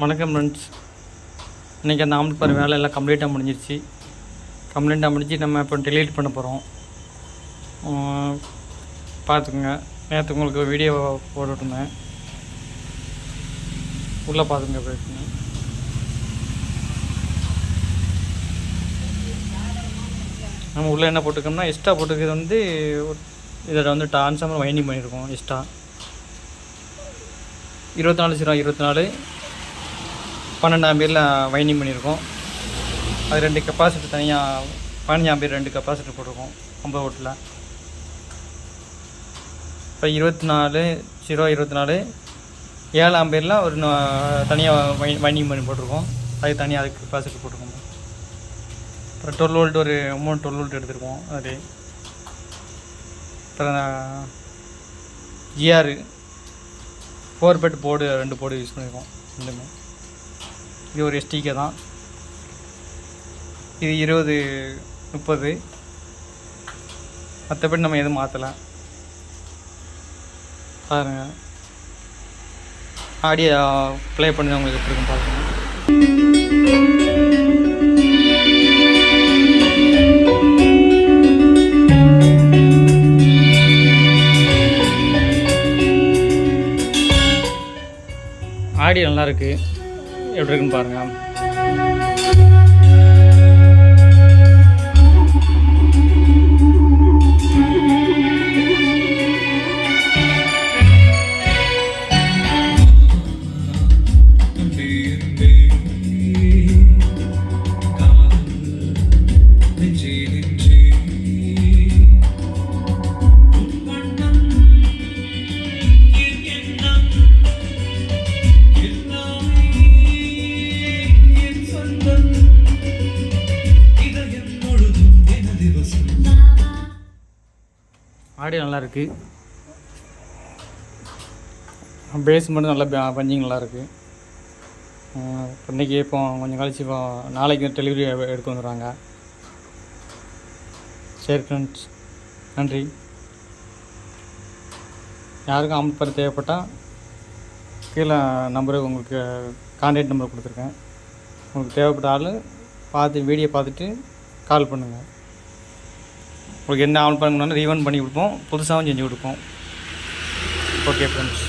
வணக்கம் ஃப்ரெண்ட்ஸ். இன்றைக்கி அந்த ஆம்லெட் பாரு வேலை எல்லாம் கம்ப்ளீட்டாக முடிஞ்சிருச்சு. நம்ம இப்போ டெலீட் பண்ண போகிறோம். பார்த்துக்குங்க. நேற்று உங்களுக்கு வீடியோ போட்டுருந்தேன், உள்ளே பார்த்துங்க. போய்ட்டுங்க நம்ம உள்ளே என்ன போட்டுக்கோம்னா எக்ஸ்ட்ரா போட்டுக்கிறது வந்து இதில் வந்து ட்ரான்ஸ்ஃபார்மர் வைண்டிங் பண்ணியிருக்கோம். எக்ஸ்ட்ரா 24/24 12 ஆம்பியரில் வைண்டிங் பண்ணியிருக்கோம். அது 2 கெப்பாசிட்டி தனியாக 15 ஆம்பியர் 2 கெப்பாசிட்டி போட்டிருக்கோம் 50 வோல்ட்டில். இப்போ 24/24 7 ஆம்பியரில் ஒரு தனியாக வைண்டிங் பண்ணி போட்டிருக்கோம். அது தனியாக அதுக்கு கெப்பாசிட்டி போட்டிருக்கோம். அப்புறம் 12 வோல்ட் ஒரு 12 வோல்ட் எடுத்துருக்கோம். அது அப்புறம் ஜிஆர் 4 பெட் போர்டு 2 போர்டு யூஸ் பண்ணியிருக்கோம். ரெண்டுமே இது ஒரு எஸ்டிகே தான். இது 20-30. மற்றபடி நம்ம எதுவும் மாற்றலை. பாருங்கள், ஆடியோ ப்ளே பண்ணி உங்களுக்கு எப்படி இருக்கும் பாருங்கள். ஆடியோ நல்லாயிருக்கு, எப்படி இருக்குன்னு பாருங்கள். ஆடியோ நல்லாயிருக்கு, பேஸ் மட்டும் நல்லா பஞ்சிங் நல்லாயிருக்கு. இன்றைக்கி இப்போ கொஞ்சம் கழிச்சு இப்போ நாளைக்கு டெலிவரி எடுக்க வந்துடுவாங்க. சரி ஃப்ரெண்ட்ஸ், நன்றி. யாருக்கும் ஆம்லெட் பாரு தேவைப்பட்டால் கீழே நம்பருக்கு உங்களுக்கு கான்டாக்ட் நம்பர் கொடுத்துருக்கேன். உங்களுக்கு தேவைப்பட்ட ஆள் பார்த்து வீடியோ பார்த்துட்டு கால் பண்ணுங்கள். உங்களுக்கு என்ன ஆம்லெட் பாரு ரீவன் பண்ணி கொடுப்போம், புதுசாகவும் செஞ்சு கொடுப்போம். Okay friends.